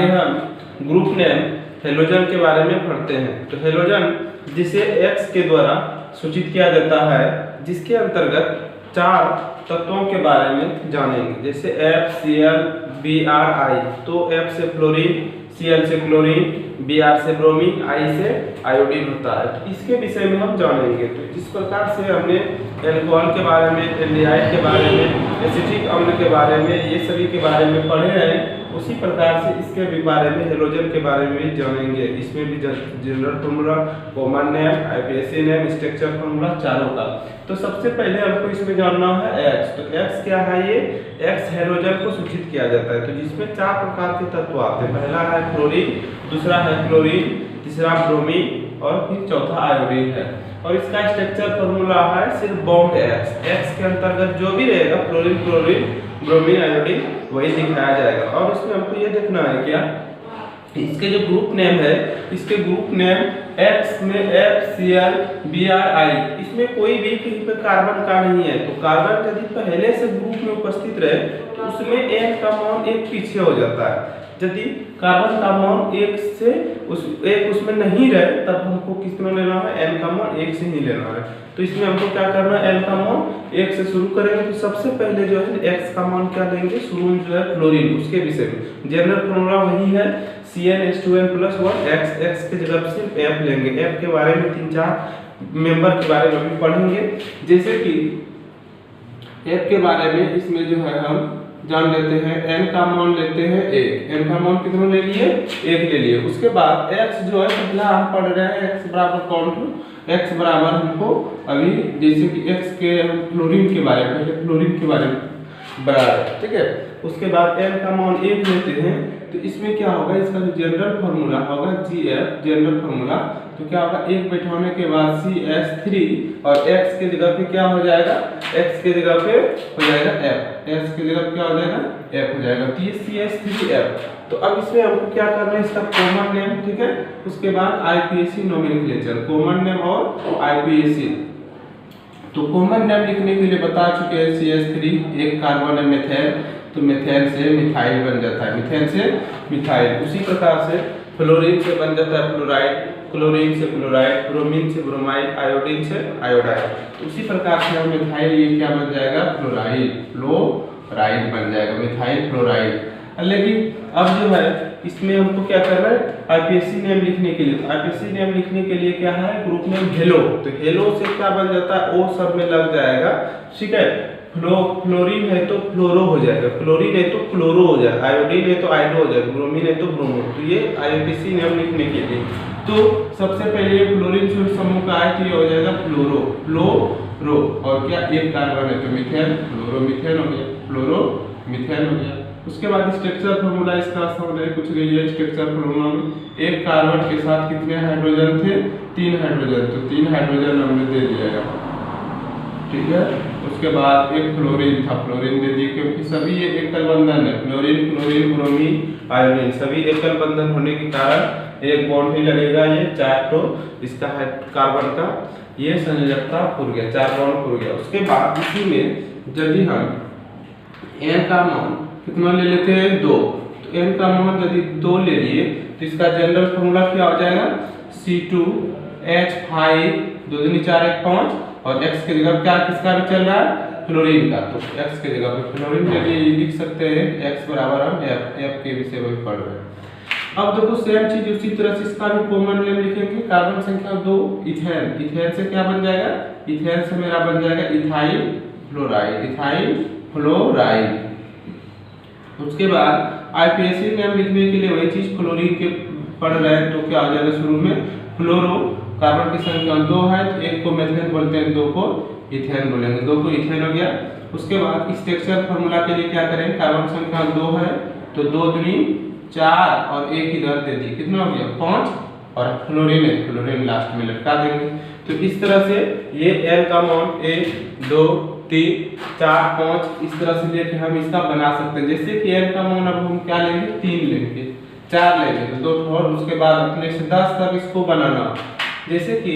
आगे हम group name halogen के बारे में पढ़ते हैं। तो हेलोजन जिसे X के द्वारा सूचित किया जाता है, जिसके अंतर्गत 4 तत्वों के बारे में जानेंगे, जैसे F, Cl, Br, I। तो F से फ्लोरीन, Cl से क्लोरीन, Br से ब्रोमीन, I से आयोडीन होता है। तो इसके विषय में हम जानेंगे। तो जिस प्रकार से हमने एल्कोहल के बारे में, एल्डिहाइड के बारे में, एसिटिक अम्ल के बारे में, ये सभी के बारे में पढ़े हैं, उसी प्रकार से इसके भी बारे में हेलोजन के बारे में भी जानेंगे। इसमें भी general formula, common name, IUPAC name, structure formula चारों का। तो सबसे पहले हमको इसमें जानना है X। तो X क्या है? ये X हेलोजन को सूचित किया जाता है। तो जिसमें 4 प्रकार के तत्व आते हैं। पहला है फ्लोरीन, दूसरा है क्लोरीन, तीसरा ब्रोमीन और फिर चौथा आयोडीन है। और इसका स्ट्रक्चर फॉर्मूला है सिर्फ बॉन्ड X के अंतर्गत जो भी रहेगा, फ्लोरीन, क्लोरीन, ब्रोमीन, आयोडीन, वही दिखाया जाएगा। और इसमें हमको ये देखना है क्या, इसके जो ग्रुप नेम है, इसके ग्रुप नेम X में F, Cl, Br, I, इसमें कोई भी कहीं पे कार्बन का नहीं है। तो कार्बन यदि पहले से ग्रुप में उपस्थित रहे तो उसमें N का मान 1 पीछे हो जाता है। यदि कार्बन का मान 1 से एक उसमें नहीं रहे तब हमको कितना लेना है? N का मान 1 से ही लेना है। तो इसमें हमको क्या करना है? N का मान 1 से शुरू करेंगे। तो सबसे पहले जो है X का मान क्या लेंगे? शुरू में जो है फ्लोरीन, उसके विषय में जनरल फॉर्मूला वही है CnH2n+1। X के जगह सिर्फ F लेंगे। F के बारे में 3-4 मेंबर के बारे में भी पढ़ेंगे। जैसे कि F के बारे में इसमें जो है हम जान लेते हैं, N का मान लेते हैं 1। N का मान कितना ले लिए? 1 ले लिए। उसके बाद X जो है पहला हम पढ़ रहे हैं X बराबर कौन टू, X बराबर हमको अभी जैसे कि X के हम फ्लोरीन के बारे में, पहले फ्लोरीन के बारे में बराबर, ठीक है। उसके बाद N का मान 1 लेते हैं। तो इसमें क्या होगा, इसका जो जनरल फार्मूला होगा GF, जनरल फार्मूला, तो क्या होगा 1 बैठाने के बाद CH3 और X के जगह पे क्या हो जाएगा? X के जगह पे हो जाएगा F, X के जगह क्या हो जाएगा? F हो जाएगा। तो ये CH3F। तो अब इसमें हमको क्या करना है? इसका कॉमन नेम, ठीक है। उसके बाद आईपीएसी नोमेनक्लेचर, कॉमन नेम और आईपीएसी। तो कॉमन नेम लिखने के लिए बता चुके हैं CH3, एक कार्बन है मेथेन, तो मेथेन से मिथाइल बन जाता है, मिथेन से मिथाइल। उसी प्रकार से फ्लोरीन से बन जाता है फ्लोराइड, क्लोरीन से क्लोराइड, ब्रोमीन से ब्रोमाइड, आयोडीन से आयोडाइड। तो उसी प्रकार से हम मिथाइल, ये क्या बन जाएगा? फ्लोराइड, फ्लोराइड बन जाएगा, मिथाइल फ्लोराइड। लेकिन अब जो है इसमें हमको क्या करना है? आईपीएसी नेम लिखने के लिए, तो आईपीएसी नेम लिखने के लिए क्या है? Group name hello. तो हेलो से क्या बन जाता है? O सब में लग जाएगा, ठीक है। फ्लोरीन है तो फ्लोरो हो जाएगा, क्लोरीन है तो क्लोरो हो जाएगा, आयोडीन है तो आयोडो हो जाएगा, ब्रोमीन है तो ब्रोमो। तो ये आईपीएसी नेम लिखने के लिए। तो सबसे पहले फ्लोरीन से समूह का है तो ये हो जाएगा फ्लोरो, फ्लोरो। और क्या? एक कार्बन है तो मिथेन, फ्लोरोमीथेन हो गया, फ्लोरोमीथेन हो गया। उसके बाद स्ट्रक्चर फॉर्मूला इसका समझ कुछ गई है। स्ट्रक्चर फॉर्मूला में एक कार्बन के साथ कितने हाइड्रोजन थे? 3 हाइड्रोजन। तो 3 हाइड्रोजन हमने दे दिया, ठीक है। उसके बाद एक फ्लोरीन था, फ्लोरीन दे दिए, क्योंकि सभी ये एकल बंधन है। फ्लोरीन, क्लोरीन, ब्रोमीन, आयोडीन सभी एकल बंधन होने के कारण एक बॉन्ड ही लगेगा। ये 4 तो इसका है कार्बन का, ये संयोजकता खुल गया, 4 बॉन्ड खुल गया। उसके बाद इसी में यदि हम N का मान कितना ले लेते हैं? 2। तो N का मान यदि 2 ले लिए तो इसका जनरल फॉर्मूला क्या हो जाएगा? C2H5, 2 दूनी 4 1 5। और X के जगह क्या किसका भी चल रहा है? फ्लोरीन का। तो X के जगह पे फ्लोरीन के लिए लिख सकते हैं X बराबर हम F के विषय में पढ़ रहे हैं। अब देखो सेम चीज उसी तरह से इसका भी कॉमन नेम लिखेंगे। कार्बन संख्या 2 इथेन, इथेन से क्या बन जाएगा? इथेन से मेरा बन जाएगा इथाइल फ्लोराइड, इथाइल फ्लोराइड। उसके बाद आईपीएसी नेम लिखने के लिए वही चीज फ्लोरीन के पढ़ रहे हैं, तो क्या आ जाएगा? शुरू में फ्लोरो, कार्बन की संख्या 2 है तो 1 को मेथेन बोलते हैं, 2 को इथेन बोलेंगे, 2 को इथेन हो गया। उसके बाद स्ट्रक्चर फॉर्मूला के लिए क्या करेंगे? कार्बन संख्या 2 है तो 2 दूनी 4 और 1 इधर दे दी, कितना हो गया? 5। और फ्लोरीन है, फ्लोरीन लास्ट में लटका देंगे। तो इस तरह से ये N का मान 1 2 3 4 5 इस तरह से लेके हम इसका बना सकते हैं। जैसे कि N का मान अब हम क्या लेंगे? 3 लेंगे, 4 लेंगे तो 2 और उसके बाद अपने से 10 तक इसको बनाना। जैसे कि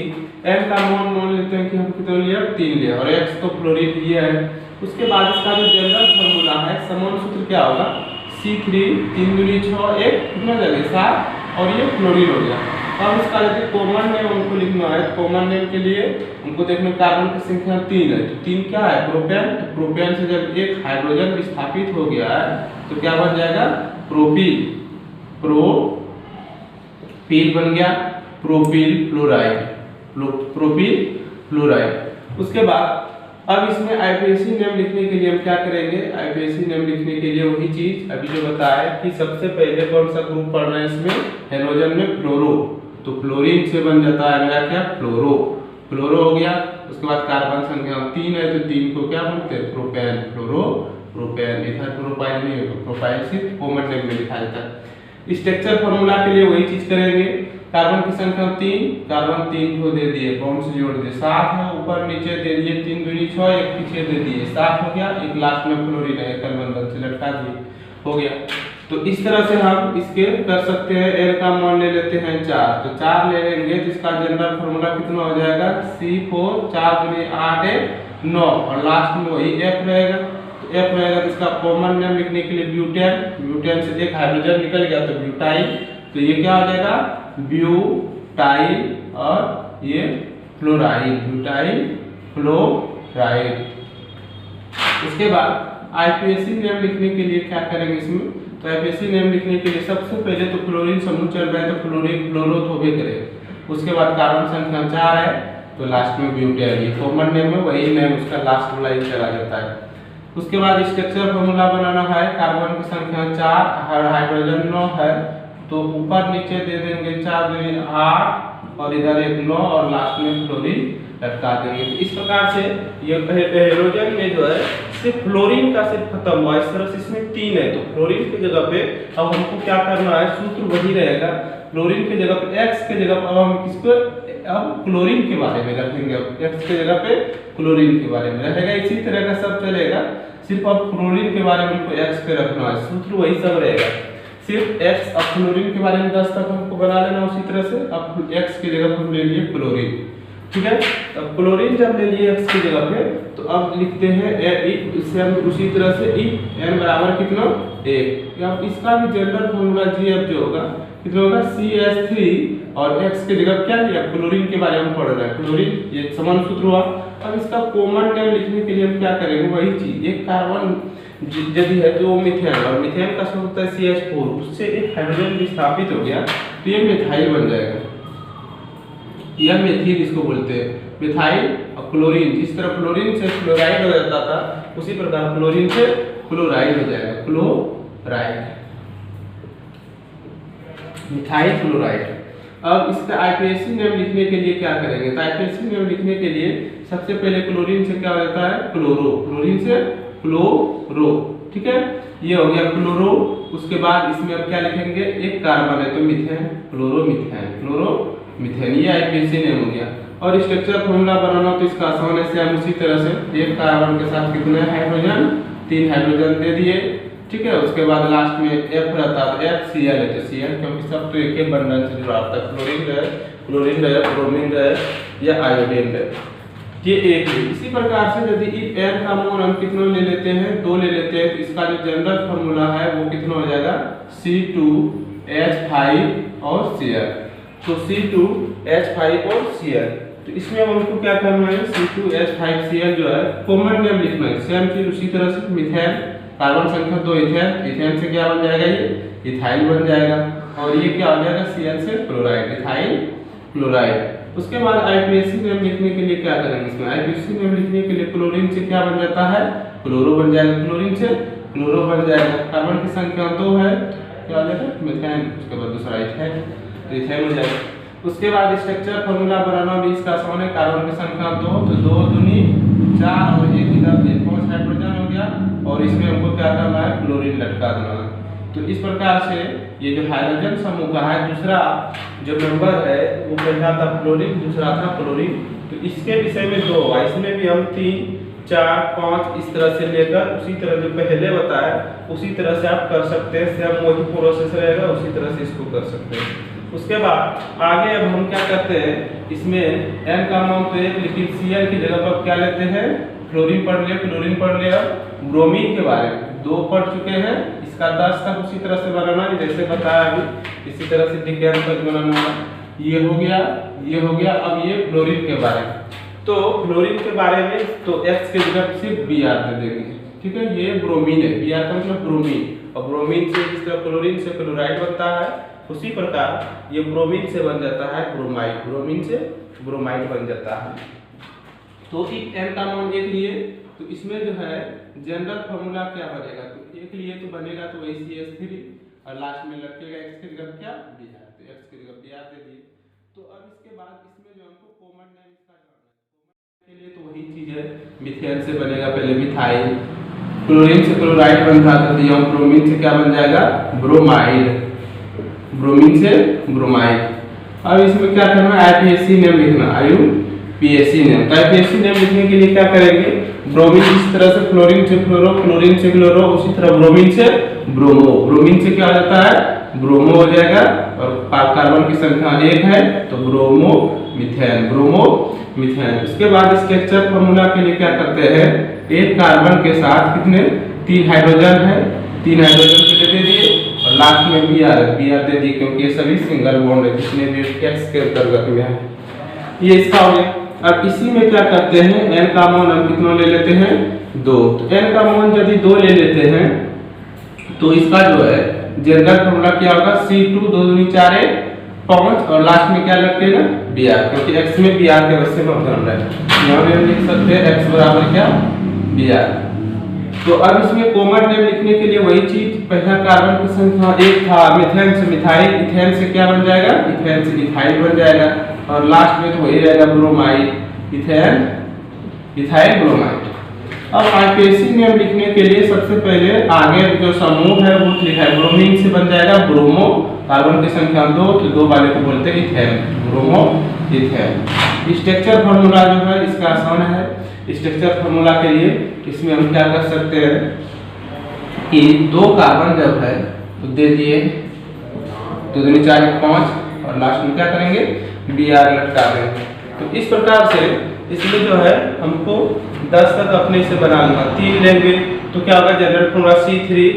N का मान लेते हैं कि हम कितना लिया? 3 लिया, और X तो फ्लोरीन लिया है। उसके बाद इसका जो जनरल फॉर्मूला है, समान सूत्र क्या होगा? C3 3 दूनी 6 1 कितना हो जाएगा 7 और ये क्लोरीन हो गया। अब इसका यदि कॉमन नेम हमको लिखना है तो कॉमन नेम के लिए हमको देखना कार्बन की संख्या 3 है तो 3 क्या है प्रोपेन। तो प्रोपेन से जब एक हाइड्रोजन विस्थापित हो गया है तो क्या बन जाएगा प्रोपील। प्रोपील बन गया प्रोपील फ्लोराइड। Propyl fluoride. उसके बाद अब इसमें आईपीएसी नेम लिखने के लिए हम क्या करेंगे। आईपीएसी नेम लिखने के लिए वही चीज अभी जो बताया कि सबसे पहले कौन सा ग्रुप पढ़ रहे हैं इसमें हेलोजन में फ्लोरो। तो फ्लोरीन से बन जाता है मेरा क्या फ्लोरो। फ्लोरो हो गया। उसके बाद कार्बन संख्या 3 है तो 3 को क्या बोलते हैं प्रोपेन। फ्लोरो प्रोपेन। इधर प्रोपाइल नहीं होगा प्रोपाइल सिर्फ कॉमन नेम में लिखा जाता है। स्ट्रक्चर फॉर्मूला के लिए वही चीज करेंगे। कार्बन की संख्या 3 कार्बन 3 को दे दिए कौन से जोड़ दिए 7 है ऊपर नीचे दे दिए 3 दूनी 6 एक पीछे दे दिए 7 हो गया। एक लास्ट में फ्लोरीन है एकल बंधन से लटका दिए हो गया। तो इस तरह से हम इसके कर सकते हैं। एल का मान ले लेते हैं 4 तो 4 ले लेंगे जिसका जनरल फार्मूला कितना हो जाएगा C4 4 दूनी 8 9 और लास्ट में वही F रहेगा। तो F रहेगा तो इसका कॉमन नेम लिखने के लिए ब्यूटेन। ब्यूटेन से एक हाइड्रोजन निकल गया तो ब्यूटाइल। तो ये क्या हो जाएगा ब्यूटाइल और ये फ्लोराइड ब्यूटाइल फ्लोराइड। उसके बाद आईपीएसी नेम लिखने के लिए क्या करेंगे इसमें। तो आईपीएसी नेम लिखने के लिए सबसे पहले तो क्लोरीन समूह चल रहा है तो क्लोरीन क्लोरो तो होबे करेगा। उसके बाद कार्बन संख्या 4 है तो लास्ट में ब्यूटेन। ये कॉमन नेम है वही नेम उसका लास्ट वाला ही चला जाता है। उसके बाद स्ट्रक्चर फॉर्मूला बनाना है। कार्बन की संख्या 4 हाइड्रोजन 9 है तो ऊपर नीचे दे देंगे 4 दूनी 8 और इधर एक 9 और लास्ट में फ्लोरीन लटका देंगे। तो इस प्रकार से ये हेलोजन में जो है सिर्फ फ्लोरीन का सिर्फ खत्म हुआ। इस तरह से इसमें 3 है तो फ्लोरीन की जगह पे अब हमको क्या करना है सूत्र वही रहेगा। फ्लोरीन की जगह पे x की जगह पे अब हम किसको अब क्लोरीन के बारे में रखेंगे। x की जगह पे क्लोरीन के बारे में रहेगा। इसी तरह का सब चलेगा सिर्फ अब क्लोरीन के बारे में हमको x पे रखना है सूत्र वही सब रहेगा। सिर्फ x अब फ्लोरीन के बारे में 10 तक हमको बना लेना उसी तरह से। अब x की जगह हम ले लिए क्लोरीन ठीक है। अब क्लोरीन जब ले लिए x की जगह पे तो अब लिखते हैं इससे हम उसी तरह से n बराबर कितना 1। अब इसका भी जनरल फॉर्मूला GF जो होगा कितना होगा CH3 और x की जगह क्या लिया क्लोरीन के बारे में पढ़ रहे हैं क्लोरीन ये समान सूत्र हुआ। अब इसका कॉमन नेम लिखने के लिए हम क्या करेंगे वही चीज। एक कार्बन यदि है तो मिथेन और मिथेन का सूत्र होता है CH4 उससे एक हाइड्रोजन विस्थापित हो गया तो ये मिथाइल बन जाएगा। यह मेथिल इसको बोलते हैं मिथाइल। और क्लोरीन जिस तरह फ्लोरीन से फ्लोराइड हो जाता था उसी प्रकार क्लोरीन से क्लोराइड हो जाएगा क्लोराइड मिथाइल फ्लोराइड। अब इसका आईपीएसी नेम लिखने के लिए क्या करेंगे। तो आईपीएसी नेम लिखने के लिए सबसे पहले क्लोरीन से क्या हो जाता है क्लोरो। क्लोरीन से क्लोरो ठीक है ये हो गया क्लोरो। उसके बाद इसमें अब क्या लिखेंगे एक कार्बन है तो मिथेन क्लोरोमिथेन ये आईपीएसी नेम हो गया। और स्ट्रक्चर फॉर्मूला बनाना तो इसका आसान है हम उसी तरह से एक कार्बन के साथ कितने हाइड्रोजन 3 हाइड्रोजन दे दिए ठीक है। उसके बाद लास्ट में F रहता है तो FCl है तो Cl क्योंकि सब तो एक ही बंधन से जुड़ा होता है क्लोरीन रहे ब्रोमीन रहे या आयोडीन रहे ये एक है। इसी प्रकार से यदि n का मान हम कितना ले लेते हैं 2 ले लेते हैं तो इसका जो जनरल फार्मूला है वो कितना हो जाएगा C2H5 और Cl। तो C2H5 और Cl तो इसमें हमको क्या करना है C2H5Cl जो है कॉमन नेम लिखना है। सेम चीज उसी तरह से मिथेन कार्बन संख्या 2 इथेन से क्या बन जाएगा ये इथाइल बन जाएगा और ये क्या हो जाएगा Cl से क्लोराइड इथाइल क्लोराइड। उसके बाद आईपीएसी नेम लिखने के लिए क्या करेंगे इसमें आईपीएसी नेम लिखने के लिए क्लोरीन से क्या बन जाता है क्लोरो बन जाएगा क्लोरीन से क्लोरो बन जाएगा। कार्बन की संख्या 2 है क्या हो जाएगा मिथेन उसके बाद दूसरा इथेन तो इथेन हो जाएगा। उसके बाद स्ट्रक्चर फार्मूला बनाना भी इसका आसान है। कार्बन की संख्या 2 तो 2 दूनी 4 और एक इधर 5 हाइड्रोजन हो गया और इसमें हमको क्या करना है क्लोरीन लटका देना है। तो इस प्रकार से ये जो हाइड्रोजन समूह का है दूसरा जो मेंबर है वो पहला था फ्लोरीन दूसरा था क्लोरीन। तो इसके विषय में 2 इसमें भी हम 3 4 5 इस तरह से लेकर उसी तरह जो पहले बताया उसी तरह से आप कर सकते हैं। सेम वही प्रोसेस रहेगा उसी तरह से इसको कर सकते हैं। उसके बाद आगे अब हम क्या करते हैं इसमें n का मान तो 1 लेकिन Cl की जगह पर क्या लेते हैं क्लोरीन पढ़ लिया अब ब्रोमीन के बारे में 2 पढ़ चुके हैं, इसका 10 तक उसी तरह से बनाना है जैसे बताया अभी, इसी तरह से डिकेन तक बनाना है। ये हो गया, ये हो गया। अब ये फ्लोरीन के बारे में, तो फ्लोरीन के बारे में तो X के जगह सिर्फ Br दे देंगे, ठीक है। ये ब्रोमीन है, Br का मतलब ब्रोमीन, और ब्रोमीन से जिस तरह क्लोरीन से क्लोराइड बनता है उसी प्रकार ये ब्रोमीन से बन जाता है ब्रोमाइड, ब्रोमीन से ब्रोमाइड बन जाता है। तो एक N का मान 1 लिए, तो इसमें जो है जनरल फार्मूला क्या बनेगा, तो 1 लिए तो बनेगा तो वही CH3 और लास्ट में लटकेगा X की जगह क्या Br, तो X की जगह Br दे दिए। तो अब इसके बाद इसमें जो हमको कॉमन नेम इसका जोड़ना है, के लिए तो वही चीज है, मिथेन से बनेगा पहले मिथाइल, क्लोरीन से क्लोराइड बनता था, तो यहाँ ब्रोमीन से क्या बन जाएगा ब्रोमाइड, ब्रोमीन से ब्रोमाइड। अब इसमें क्या करना है, IUPAC नेम लिखना, IUPAC नेम। तो IUPAC नेम लिखने के लिए क्या करेंगे, ब्रोमीन इस तरह से क्लोरीन से क्लोरो, क्लोरीन से क्लोरो, उसी तरह ब्रोमीन से ब्रोमो, ब्रोमीन से क्या हो जाता है ब्रोमो हो जाएगा, और कार्बन की संख्या 1 है तो ब्रोमो मिथेन, ब्रोमो मिथेन। उसके बाद स्ट्रक्चर फार्मूला के लिए क्या करते हैं, एक कार्बन के साथ कितने 3 हाइड्रोजन है, 3 हाइड्रोजन के दे दिए, और लास्ट में Br दे दिए, क्योंकि ये सभी सिंगल बॉन्ड है जितने भी X के अंतर्गत में है। ये इसका हो गया। अब इसी में क्या करते हैं, N का मान हम कितना ले लेते हैं 2, तो N का मान यदि 2 ले लेते हैं तो इसका जो है जनरल फार्मूला क्या होगा, C2 2 दूनी 4 1 5, और लास्ट में क्या लटकेगा Br, क्योंकि X में Br के वजह से बदल रहा है। यहाँ हम लिख सकते हैं X बराबर क्या Br। तो अब इसमें कॉमन नेम लिखने के लिए वही चीज, पहला कार्बन की संख्या 1 था, मिथेन से मिथाइल, इथेन से क्या बन जाएगा इथेन से इथाइल बन जाएगा, और लास्ट में तो वही रहेगा ब्रोमाइड, इथेन इथाइल ब्रोमाइड। अब IUPAC नेम लिखने के लिए सबसे पहले आगे जो समूह है वो लिखा है, ब्रोमीन से बन जाएगा ब्रोमो, कार्बन की संख्या 2, तो 2 वाले को बोलते हैं ethane, bromo ethane. Structure formula जो है इसका आसान है। स्ट्रक्चर फार्मूला के लिए इसमें हम क्या कर सकते हैं कि 2 कार्बन जब है तो दे दिए 2 दूनी 4 5, और लास्ट में क्या करेंगे Br लटका देंगे। तो इस प्रकार से इसमें जो है हमको 10 तक अपने से बना लेना, 3 लेंगे तो क्या होगा जनरल फार्मूला C3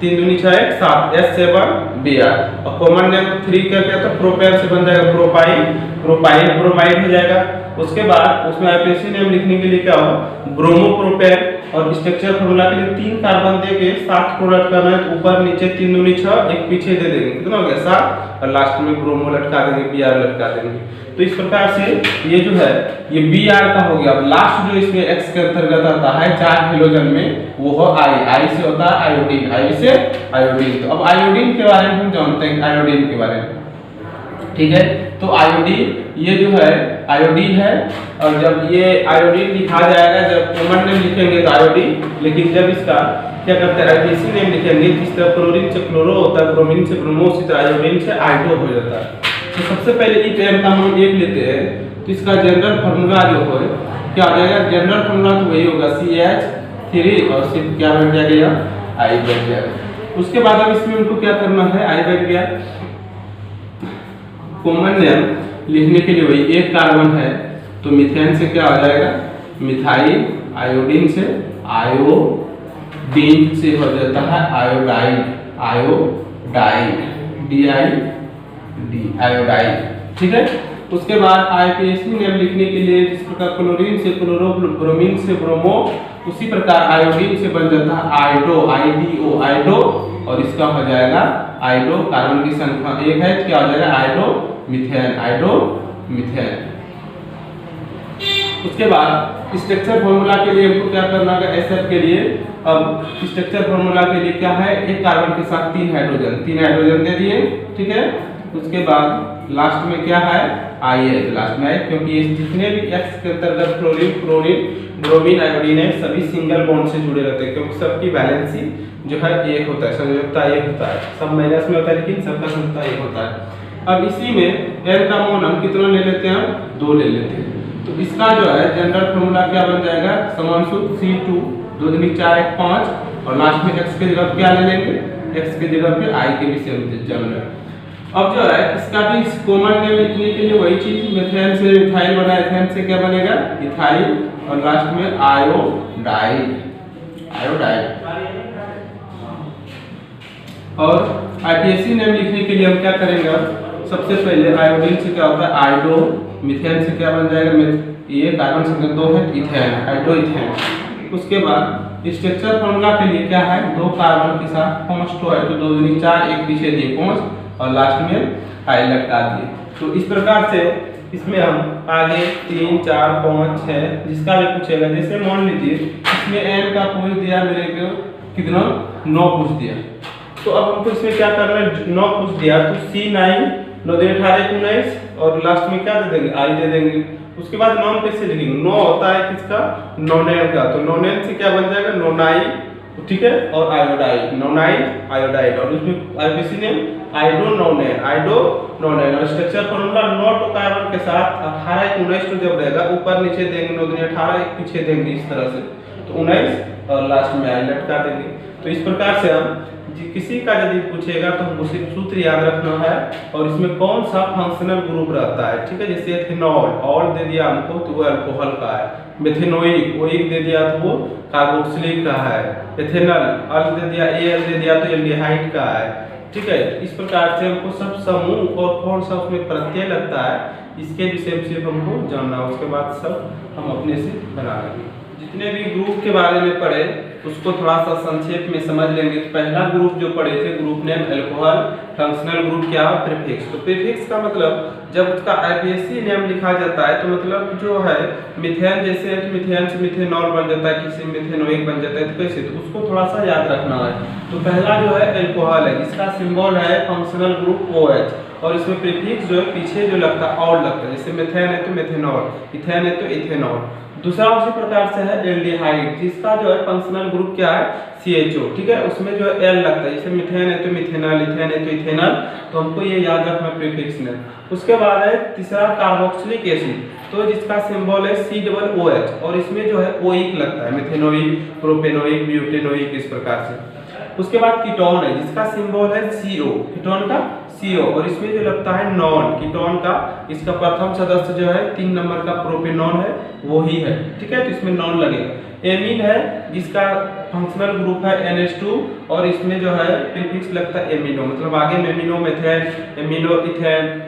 3 दूनी 6 7 S7 Br, और कॉमन नेम 3 का क्या, तो प्रोपेन से बन जाएगा प्रोपाइल, प्रोपाइल ब्रोमाइड हो जाएगा। उसके बाद उसमें IUPAC नेम लिखने के लिए क्या होगा ब्रोमो प्रोपेन, और स्ट्रक्चर फार्मूला के लिए 3 कार्बन देके 7 को लटकाना है, तो ऊपर नीचे 3 दूनी 6 एक पीछे दे देंगे, कितना हो गया 7, और लास्ट में ब्रोमो लटका देंगे, Br लटका देंगे। तो इस प्रकार से ये जो है ये Br का हो गया। अब लास्ट जो इसमें X के अंतर्गत आता है 4 हाइड्रोजन में वो हो I से होता है आयोडीन, I से आयोडीन। तो अब आयोडीन के बारे में हम जानते हैं, आयोडीन के बारे में, ठीक है। तो आयोडीन ये जो है आयोडीन है, और जब ये आयोडीन लिखा जाएगा, जब कॉमन नेम लिखेंगे तो आयोडीन, लेकिन जब इसका क्या करते हैं IUPAC नेम लिखेंगे, जिस तरह क्लोरीन से क्लोरो होता है, ब्रोमीन से ब्रोमो, उसी तरह आयोडीन से आयोडो हो जाता है। तो सबसे पहले इस N का मान 1 लेते हैं, तो इसका जनरल फार्मूला जो है क्या हो जाएगा, जनरल फार्मूला तो वही होगा CH3, और सिर्फ क्या बन जाएगा I बन जाएगा। उसके बाद अब इसमें उनको क्या करना है, I बन गया। कॉमन नेम लिखने के लिए वही, एक कार्बन है तो मिथेन से क्या हो जाएगा मिथाइल, आयोडीन से आयोडीन से हो जाता है आयोडाइड, आयोडाइड DID आयोडाइड, ठीक है। उसके बाद IUPAC नेम लिखने के लिए जिस प्रकार क्लोरीन से क्लोरो, ब्रोमीन से ब्रोमो, उसी प्रकार आयोडीन से बन जाता है आयोडो, IDO आयोडो, और इसका हो जाएगा आयोडो, कार्बन की संख्या 1 है, क्या हो जाएगा आयोडो मिथेन, आयोडो मिथेन। उसके बाद स्ट्रक्चर फार्मूला के लिए हमको क्या करना है SF के लिए। अब स्ट्रक्चर फार्मूला के लिए क्या है, एक कार्बन के साथ 3 हाइड्रोजन दे दिए, ठीक है। उसके बाद लास्ट में क्या है I है, लास्ट में है, क्योंकि ये जितने भी X के अंतर्गत फ्लोरीन, क्लोरीन, ब्रोमीन, आयोडीन है, सभी सिंगल बॉन्ड से जुड़े रहते हैं, क्योंकि सबकी वैलेंसी जो है 1 होता है, संयोजकता 1 होता है, सब माइनस में होता है लेकिन सबका संयोजकता 1 होता है। अब इसी में N का मान हम कितना ले लेते हैं, 2 ले लेते हैं। तो इसका जो है जनरल फार्मूला क्या बन जाएगा, समांशु C2 2 दूनी 4 1 5, और लास्ट में X के जगह क्या ले लेंगे, X के जगह पे I के भी सेम जान रहे हैं। अब जो है इसका भी कॉमन नेम लिखने के लिए वही चीज, मिथेन से इथाइल बना, इथेन से क्या बनेगा इथाइल, और लास्ट में आयोडाइड, आयोडाइड। और आईपीएससी नेम लिखने के लिए हम क्या करेंगे, सबसे पहले आयोडीन से क्या होता है आयोडो, मिथेन से क्या बन जाएगा ये कार्बन संख्या 2 है इथेन, हाइड्रो इथेन। उसके बाद स्ट्रक्चर फॉर्मूला के लिए क्या है, 2 कार्बन के साथ 5 टू है तो 2 दूनी 4, एक पीछे दिए 5 और लास्ट में आई लटका दिए। तो इस प्रकार से इसमें हम आगे 3 4 5 6 जिसका भी पूछेगा, जैसे मान लीजिए इसमें n का पूछ दिया मेरे को कितना 9 पूछ दिया, तो अब हमको इसमें क्या करना है, 9 पूछ दिया तो C9 9 दिन 18 19 और लास्ट में क्या दे देंगे आई दे देंगे। उसके बाद नॉन कैसे लिखेंगे, 9 होता है किसका नोनेन का, तो नोनेन से क्या बन जाएगा नोनाई, ठीक है, और आयोडाइड, नोनाइड आयोडाइड, और उसमें आईपीसी नेम आइडो नोनेन और स्ट्रक्चर फॉर्मूला 9 टू कार्बन के साथ 18 19 तो जब रहेगा ऊपर नीचे देंगे 9 दिन 18 एक पीछे देंगे इस तरह से तो 19 और लास्ट में आई लटका देंगे। तो इस प्रकार से हम किसी का यदि पूछेगा तो हमको सिर्फ सूत्र याद रखना है और इसमें कौन सा फंक्शनल ग्रुप रहता है, ठीक है। जैसे एथेनॉल ऑल दे दिया हमको तो वो अल्कोहल का है, मेथेनोइक ओइक दे दिया तो वो कार्बोक्सिलिक का है, एथेनॉल अल दे दिया एल दे दिया तो एल्डिहाइड का है, ठीक है। इस प्रकार से हमको सब समूह और कौन सा उसमें प्रत्यय लगता है इसके विषय में सिर्फ हमको जानना है, उसके बाद सब हम अपने से बना लेंगे। जितने भी ग्रुप के बारे में पढ़े उसको थोड़ा सा संक्षेप में समझ लेंगे। तो पहला ग्रुप जो पढ़े थे group name alcohol, functional group क्या है प्रीफिक्स। तो प्रीफिक्स का मतलब जब उसका आईपीएससी नेम लिखा जाता है तो मतलब जो है मिथेन जैसे मिथेन से मिथेनॉल बन जाता है, किसी मिथेनोइक बन जाता है, तो कैसे, तो उसको थोड़ा सा याद रखना है। तो पहला जो है अल्कोहल है जिसका सिंबल है फंक्शनल ग्रुप OH और इसमें प्रीफिक्स जो है पीछे जो लगता है और लगता है, जैसे मिथेन है तो मिथेनॉल, इथेन है तो इथेनॉल। दूसरा उसी प्रकार से है एल्डिहाइड जिसका जो है फंक्शनल ग्रुप क्या है CHO, ठीक है, उसमें जो है L लगता है, जैसे मिथेन है तो मिथेनॉल, इथेन है तो इथेनॉल, तो हमको ये याद रखना प्रीफिक्स में। उसके बाद है तीसरा कार्बोक्सिलिक एसिड तो जिसका सिंबल है COOH और इसमें जो है ओइक लगता है, मिथेनोइक, प्रोपेनोइक, ब्यूटेनोइक, इस प्रकार से। उसके बाद कीटोन है जिसका सिंबल है CO, कीटोन का CO और इसमें जो लगता है नॉन, कीटोन का इसका प्रथम सदस्य जो है 3 नंबर का प्रोपेनॉन है वो ही है, ठीक है, तो इसमें नॉन लगेगा। एमीन है जिसका फंक्शनल ग्रुप है NH2 और इसमें जो है प्रीफिक्स लगता है एमिनो, मतलब आगे में एमिनो मेथेन, एमिनो इथेन।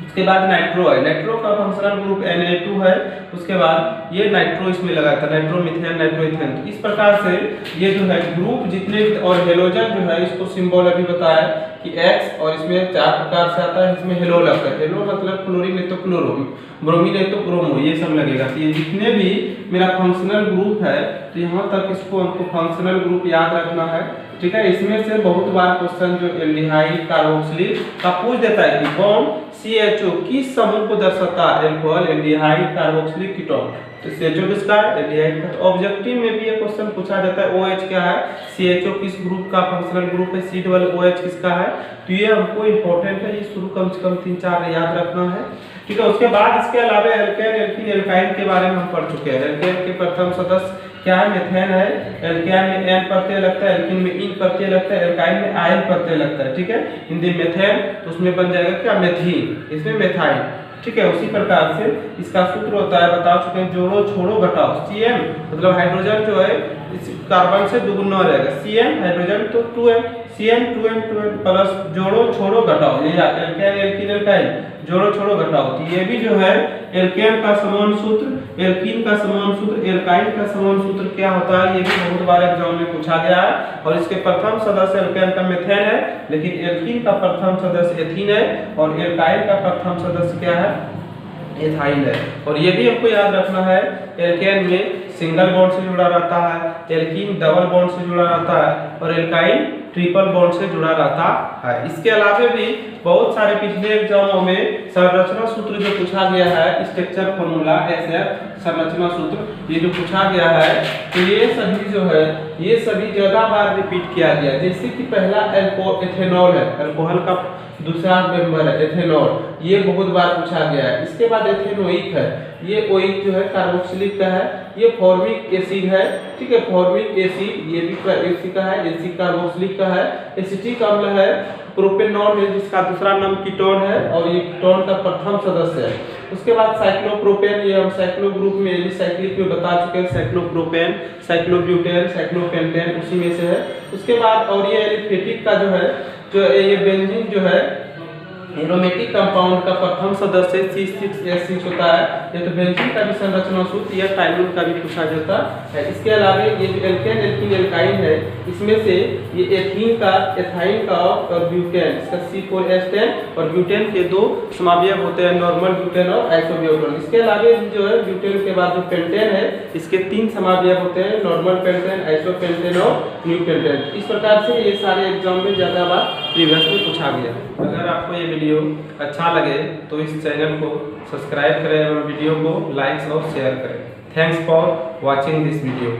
उसके बाद नाइट्रो है, नाइट्रो का फंक्शनल ग्रुप Na2 है, उसके बाद ये नाइट्रो इसमें लगा था, नाइट्रो मिथेन, नाइट्रो इथेन। तो इस प्रकार से ये जो है ग्रुप जितने और हेलोजन जो है इसको सिंबल अभी बताया कि X और इसमें 4 प्रकार से आता है, इसमें हेलो लगता है, हेलो मतलब क्लोरीन है तो क्लोरो, ब्रोमीन है तो ब्रोमो, ये सब लगेगा। तो ये जितने भी मेरा फंक्शनल ग्रुप है तो यहाँ तक इसको हमको फंक्शनल ग्रुप याद रखना है, ठीक है। इसमें से बहुत बार क्वेश्चन जो एल्डिहाइड कार्बोक्सिलिक का पूछ देता है कि कौन CHO किस समूह को दर्शाता है, अल्कोहल, एल्डिहाइड, कार्बोक्सिलिक, कीटोन। तो CHO किसका है, एल्डिहाइड का। तो ऑब्जेक्टिव में भी ये क्वेश्चन पूछा जाता है OH क्या है, CHO किस ग्रुप का फंक्शनल ग्रुप है, C OH किसका है। तो ये हमको इंपॉर्टेंट है, ये शुरू कम से कम 3-4 याद रखना है, ठीक है। उसके बाद इसके अलावा एल्केन, एल्कीन, एल्काइन के बारे में हम पढ़ चुके हैं। एल्केन के प्रथम सदस्य क्या है, मेथेन है, एल्केन में N प्रत्यय लगता है, एल्कीन में इन प्रत्यय लगता है, एल्काइन में आयन प्रत्यय लगता है, ठीक है। हिंदी मेथेन तो उसमें बन जाएगा क्या मेथीन, इसमें मेथाइन, ठीक है। उसी प्रकार से इसका सूत्र होता है, बता चुके हैं, जोड़ो छोड़ो घटाओ। CM मतलब हाइड्रोजन जो है इस कार्बन से दुगुना रहेगा, CM हाइड्रोजन तो 2M, CM 2M प्लस जोड़ो छोड़ो घटाओ, ये एल्केन, एल्कीन, एल्काइन, जोड़ो छोड़ो घटाओ। तो ये भी जो है एल्केन का समान सूत्र, एल्कीन का समान सूत्र, एल्काइन का समान सूत्र क्या होता है, ये भी बहुत बार एग्जाम में पूछा गया है। और इसके प्रथम सदस्य एल्केन का मेथेन है, लेकिन एल्कीन का प्रथम सदस्य एथीन है और एल्काइन का प्रथम सदस्य क्या है, एथाइन है। और ये भी हमको याद रखना है, एल्केन में सिंगल बॉन्ड से जुड़ा रहता है, एल्कीन डबल बॉन्ड से जुड़ा रहता है और एल्काइन ट्रिपल बॉन्ड से जुड़ा रहता है। इसके अलावा भी बहुत सारे पिछले एग्जामों में संरचना सूत्र जो पूछा गया है, स्ट्रक्चर फॉर्मूला SF संरचना सूत्र ये जो पूछा गया है, तो ये सभी जो है ये सभी ज्यादा बार रिपीट किया गया। जैसे कि पहला एथेनॉल है, अल्कोहल का दूसरा मेंबर है एथेनॉल, ये बहुत बार पूछा गया है। इसके बाद एथेनोइक है, ये ओइक जो है कार्बोक्सिलिक का है, ये फॉर्मिक एसिड है, ठीक है, फॉर्मिक एसिड ये भी एसिड का है, एसिड कार्बोक्सिलिक का है, एसिटिक अम्ल है, प्रोपेनॉन है जिसका दूसरा नाम कीटोन है और ये कीटोन का प्रथम सदस्य है। उसके बाद साइक्लोप्रोपेन, ये हम साइक्लो ग्रुप में एलिसाइक्लिक में बता चुके हैं, साइक्लोप्रोपेन, साइक्लोब्यूटेन, साइक्लोपेंटेन उसी में से है। उसके बाद और ये एलिफेटिक का जो है, जो ये बेंजीन जो है एरोमेटिक कंपाउंड का प्रथम सदस्य C6H6 होता है। ये तो बेंजीन का भी संरचना सूत्र, यह टाइलून का भी पूछा जाता है। इसके अलावा ये जो एल्केन एल्कीन एल्काइन है, इसमें से ये एथीन का, एथाइन का और ब्यूटेन, इसका C4H10 और ब्यूटेन के दो समावयव होते हैं, नॉर्मल ब्यूटेन और आइसोब्यूटेन। इसके अलावा जो है ब्यूटेन के बाद जो पेंटेन है, इसके तीन समावयव होते हैं, नॉर्मल पेंटेन, आइसोपेंटेन और न्यू पेंटेन। इस प्रकार से ये सारे एग्जाम में ज्यादा बार प्रीवियस में पूछा गया। अगर आपको ये वीडियो अच्छा लगे तो इस चैनल को सब्सक्राइब करें और वीडियो को लाइक और शेयर करें। Thanks for watching this video.